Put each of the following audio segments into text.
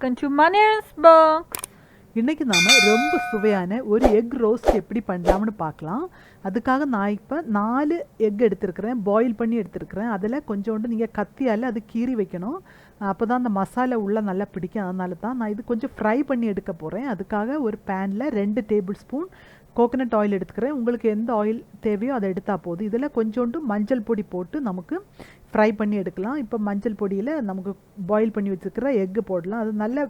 welcome to Manera's box. இன்னைக்கு நாம ரொம்ப சுவையான ஒரு எக் ரோஸ்ட் எப்படி பண்ணலாம்னு பார்க்கலாம். அதுக்காக நான் இப்போ 4 எக் எடுத்துருக்கிறேன், பாயில் பண்ணி எடுத்துருக்கிறேன். அதில் கொஞ்சோண்டு நீங்கள் கத்தியால் அது கீறி வைக்கணும், அப்போ தான் அந்த மசாலா உள்ளே நல்லா பிடிக்கும். அதனால தான் நான் இது கொஞ்சம் ஃப்ரை பண்ணி எடுக்க போகிறேன். அதுக்காக ஒரு பேனில் 2 டேபிள் ஸ்பூன் கோகனட் ஆயில் எடுத்துக்கிறேன். உங்களுக்கு எந்த ஆயில் தேவையோ அதை எடுத்தால் போதும். இதில் கொஞ்சோண்டு மஞ்சள் பொடி போட்டு நமக்கு ஃப்ரை பண்ணி எடுக்கலாம். இப்போ மஞ்சள் பொடியில் நமக்கு பாயில் பண்ணி வச்சுருக்கிற எக்கு போடலாம். அது நல்ல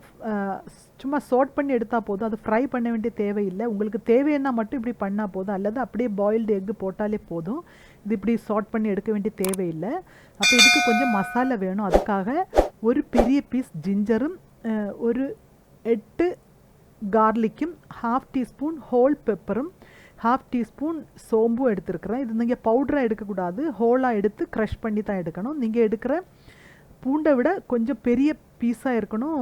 சும்மா சோட் பண்ணி எடுத்தால் போதும், அது ஃப்ரை பண்ண வேண்டிய தேவையில்லை. உங்களுக்கு தேவைன்னா மட்டும் இப்படி பண்ணால் போதும், அல்லது அப்படியே பாயில்டு எக்கு போட்டாலே போதும். இது இப்படி சாட் பண்ணி எடுக்க வேண்டிய தேவையில்லை. அப்போ இதுக்கு கொஞ்சம் மசாலா வேணும். அதுக்காக ஒரு பெரிய பீஸ் ஜிஞ்சரும் ஒரு 8 கார்லிக்கும், 1/2 டீஸ்பூன் ஹோல் பெப்பரும், 1/2 டீஸ்பூன் சோம்பும் எடுத்துருக்கிறேன். இது நீங்கள் பவுடராக எடுக்கக்கூடாது, ஹோலாக எடுத்து க்ரஷ் பண்ணி தான் எடுக்கணும். நீங்கள் எடுக்கிற பூண்டை விட கொஞ்சம் பெரிய பீஸாக இருக்கணும்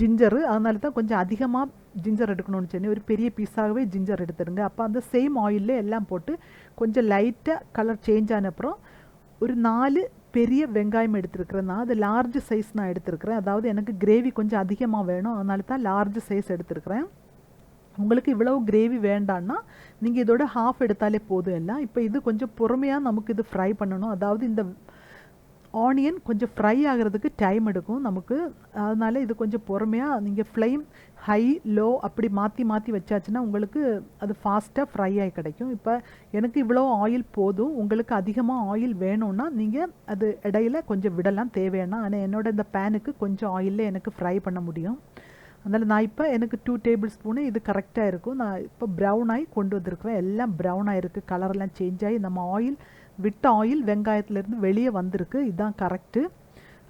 ஜிஞ்சரு, அதனால தான் கொஞ்சம் அதிகமாக ஜிஞ்சர் எடுக்கணும்னு சொல்லி ஒரு பெரிய பீஸாகவே ஜிஞ்சர் எடுத்துடுங்க. அப்போ அந்த சேம் ஆயிலே எல்லாம் போட்டு கொஞ்சம் லைட்டாக கலர் சேஞ்ச் ஆன அப்புறம் ஒரு 4 பெரிய வெங்காயம் எடுத்துருக்கிறேன். நான் அது லார்ஜ் சைஸ் நான் எடுத்துருக்கிறேன். அதாவது எனக்கு கிரேவி கொஞ்சம் அதிகமாக வேணும், அதனால தான் லார்ஜ் சைஸ் எடுத்துருக்கிறேன். உங்களுக்கு இவ்வளவு கிரேவி வேண்டான்னா நீங்கள் இதோட ஹாஃப் எடுத்தாலே போதும் எல்லாம். இப்போ இது கொஞ்சம் பொறுமையாக நமக்கு இது ஃப்ரை பண்ணணும். அதாவது இந்த ஆனியன் கொஞ்சம் ஃப்ரை ஆகிறதுக்கு டைம் எடுக்கும் நமக்கு, அதனால இது கொஞ்சம் பொறுமையாக நீங்கள் ஃப்ளேம் ஹை லோ அப்படி மாற்றி மாற்றி வச்சாச்சுன்னா உங்களுக்கு அது ஃபாஸ்ட்டாக ஃப்ரை ஆகி கிடைக்கும். இப்போ எனக்கு இவ்வளோ ஆயில் போதும். உங்களுக்கு அதிகமாக ஆயில் வேணும்னா நீங்கள் அது இடையில கொஞ்சம் விடலாம் தேவைன்னா. ஆனால் என்னோட இந்த பேனுக்கு கொஞ்சம் ஆயிலில் எனக்கு ஃப்ரை பண்ண முடியும். அதனால் நான் இப்போ எனக்கு 2 டேபிள் ஸ்பூனு இது கரெக்டாக இருக்கும். நான் இப்போ ப்ரௌன் ஆகி கொண்டு வந்திருக்கிறேன். எல்லாம் ப்ரௌன் ஆகிருக்கு, கலரெல்லாம் சேஞ்ச் ஆகி நம்ம ஆயில் விட்ட ஆயில் வெங்காயத்துலேருந்து வெளியே வந்திருக்கு. இதுதான் கரெக்டு.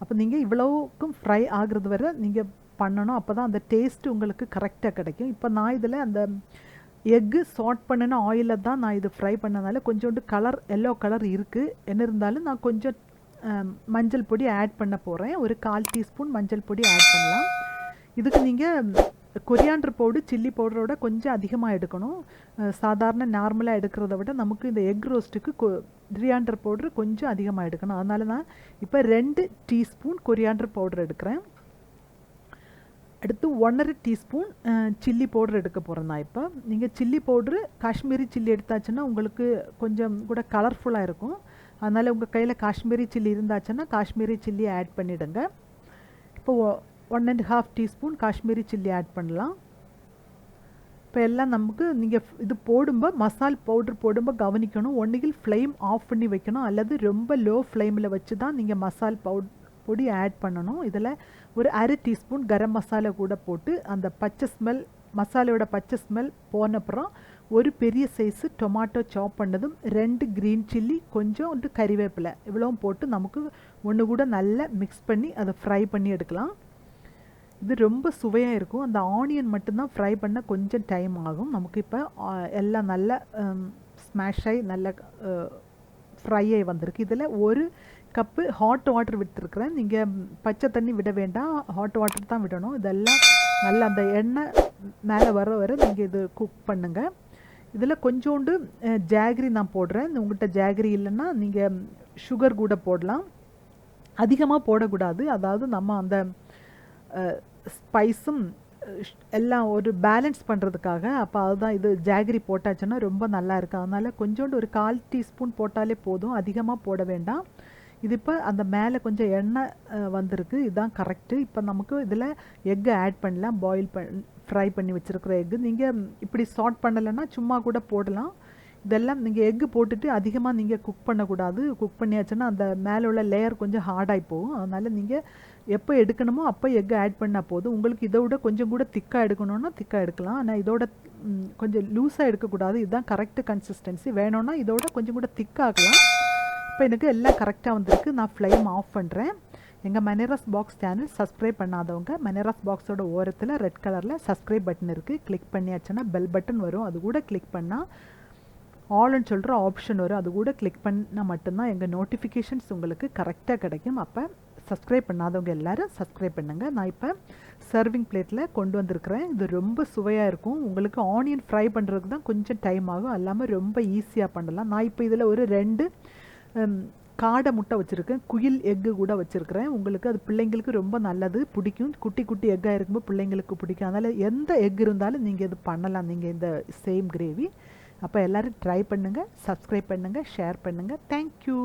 அப்போ நீங்கள் இவ்வளவுக்கும் ஃப்ரை ஆகுறது வரை நீங்கள் பண்ணணும், அப்போ தான் அந்த டேஸ்ட்டு உங்களுக்கு கரெக்டாக கிடைக்கும். இப்போ நான் இதில் அந்த எக்கு சாட் பண்ணின ஆயிலில் தான் நான் இது ஃப்ரை பண்ணனால கொஞ்சோண்டு கலர் எல்லோ கலர் இருக்குது. என்ன இருந்தாலும் நான் கொஞ்சம் மஞ்சள் பொடி ஆட் பண்ண போகிறேன். ஒரு 1/4 டீஸ்பூன் மஞ்சள் பொடி ஆட் பண்ணலாம். இதுக்கு நீங்கள் கொரியாண்டர் பவுடர் சில்லி பவுடரோட கொஞ்சம் அதிகமாக எடுக்கணும். சாதாரண நார்மலாக எடுக்கிறத விட நமக்கு இந்த எக் ரோஸ்ட்டுக்கு கொரியாண்டர் பவுடர் கொஞ்சம் அதிகமாக எடுக்கணும். அதனால நான் இப்போ 2 டீஸ்பூன் கொரியாண்டர் பவுடர் எடுக்கிறேன். அடுத்து 1/2 டீஸ்பூன் சில்லி பவுடர் எடுக்க போகிறேன் நான். இப்போ நீங்கள் சில்லி பவுட்ரு காஷ்மீரி சில்லி எடுத்தாச்சுன்னா உங்களுக்கு கொஞ்சம் கூட கலர்ஃபுல்லாக இருக்கும். அதனால் உங்கள் கையில் காஷ்மீரி சில்லி இருந்தாச்சுன்னா காஷ்மீரி சில்லி ஆட் பண்ணிவிடுங்க. இப்போ 1.5 டீஸ்பூன் காஷ்மீரி சில்லி ஆட் பண்ணலாம். இப்போ எல்லாம் நமக்கு நீங்கள் இது போடும்போது மசால் பவுட்ரு போடும்போது கவனிக்கணும், ஒன்றுகில் ஃப்ளேம் ஆஃப் பண்ணி வைக்கணும், அல்லது ரொம்ப லோ ஃப்ளேமில் வச்சு தான் நீங்கள் மசால் பொடி ஆட் பண்ணணும். இதில் ஒரு 1/2 டீஸ்பூன் கரம் மசாலா கூட போட்டு அந்த பச்சை ஸ்மெல், மசாலையோட பச்சை ஸ்மெல் போனப்புறம் ஒரு பெரிய சைஸு டொமாட்டோ சாப் பண்ணதும், 2 க்ரீன் சில்லி, கொஞ்சம் கறிவேப்பிலை இவ்வளவும் போட்டு நமக்கு ஒன்று கூட நல்லா மிக்ஸ் பண்ணி அதை ஃப்ரை பண்ணி எடுக்கலாம். இது ரொம்ப சுவையாக இருக்கும். அந்த ஆனியன் மட்டும்தான் ஃப்ரை பண்ண கொஞ்சம் டைம் ஆகும் நமக்கு. இப்போ எல்லாம் நல்லா ஸ்மாஷ் ஆகி நல்ல ஃப்ரை ஆகி வந்திருக்கு. இதில் 1 கப்பு ஹாட் வாட்டர் விட்டுருக்குறேன். நீங்கள் பச்சை தண்ணி விட வேண்டாம், ஹாட் வாட்டர் தான் விடணும். இதெல்லாம் நல்லா அந்த எண்ணெய் மேலே வர நீங்கள் இது குக் பண்ணுங்கள். இதில் கொஞ்சோண்டு ஜாகரி நான் போடுறேன். உங்கள்கிட்ட ஜாகரி இல்லைன்னா நீங்கள் சுகர் கூட போடலாம், அதிகமாக போடக்கூடாது. அதாவது நம்ம அந்த ஸ்பைஸும் எல்லாம் ஒரு பேலன்ஸ் பண்ணுறதுக்காக. அப்போ அதுதான் இது ஜாகரி போட்டாச்சுன்னா ரொம்ப நல்லா இருக்குது. அதனால் கொஞ்சோண்டு ஒரு 1/4 டீஸ்பூன் போட்டாலே போதும், அதிகமாக போட வேண்டாம். இது இப்போ அந்த மேலே கொஞ்சம் எண்ணெய் வந்திருக்கு, இதுதான் கரெக்டு. இப்போ நமக்கு இதில் எக்கு ஆட் பண்ணலாம். ஃப்ரை பண்ணி வச்சுருக்கிற எக்கு நீங்கள் இப்படி சாட் பண்ணலைன்னா சும்மா கூட போடலாம். இதெல்லாம் நீங்கள் எக்கு போட்டுட்டு அதிகமாக நீங்கள் குக் பண்ணக்கூடாது. குக் பண்ணியாச்சுன்னா அந்த மேலே உள்ள லேயர் கொஞ்சம் ஹார்டாகி போகும். அதனால் நீங்கள் எப்போ எடுக்கணுமோ அப்போ எக்கு ஆட் பண்ணால் போதும். உங்களுக்கு இதை விட கொஞ்சம் கூட திக்காக எடுக்கணுன்னா திக்காக எடுக்கலாம், ஆனால் இதோட கொஞ்சம் லூஸாக எடுக்கக்கூடாது. இதுதான் கரெக்டு கன்சிஸ்டன்சி. வேணும்னா இதோட கொஞ்சம் கூட திக்காகலாம். இப்போ எனக்கு எல்லாம் கரெக்டாக வந்திருக்கு. நான் ஃப்ளேம் ஆஃப் பண்ணுறேன். எங்கள் மனேராஸ் பாக்ஸ் சேனல் சப்ஸ்கிரைப் பண்ணாதவங்க மனேராஸ் பாக்ஸோட ஓரத்தில் ரெட் கலரில் சப்ஸ்கிரைப் பட்டன் இருக்குது, கிளிக் பண்ணியாச்சுன்னா பெல் பட்டன் வரும். அது கூட கிளிக் பண்ணால் ஆல்னு சொல்கிற ஆப்ஷன் வரும். அது கூட கிளிக் பண்ணால் மட்டும்தான் எங்கள் நோட்டிஃபிகேஷன்ஸ் உங்களுக்கு கரெக்டாக கிடைக்கும். அப்போ சப்ஸ்கிரைப் பண்ணாதவங்க எல்லோரும் சப்ஸ்கிரைப் பண்ணுங்கள். நான் இப்போ சர்விங் பிளேட்டில் கொண்டு வந்திருக்கிறேன். இது ரொம்ப சுவையாக இருக்கும். உங்களுக்கு ஆனியன் ஃப்ரை பண்ணுறதுக்கு தான் கொஞ்சம் டைம் ஆகும், அல்லாமல் ரொம்ப ஈஸியாக பண்ணலாம். நான் இப்போ இதில் ஒரு 2 காடை முட்டை வச்சுருக்கேன், குயில் எக்கு கூட வச்சுருக்கிறேன். உங்களுக்கு அது பிள்ளைங்களுக்கு ரொம்ப நல்லது, பிடிக்கும். குட்டி குட்டி எக்காக இருக்கும்போது பிள்ளைங்களுக்கு பிடிக்கும். அதனால் எந்த எக் இருந்தாலும் நீங்கள் இது பண்ணலாம், நீங்கள் இந்த சேம் கிரேவி. அப்போ எல்லோரும் ட்ரை பண்ணுங்கள், சப்ஸ்கிரைப் பண்ணுங்கள், ஷேர் பண்ணுங்கள். தேங்க்யூ.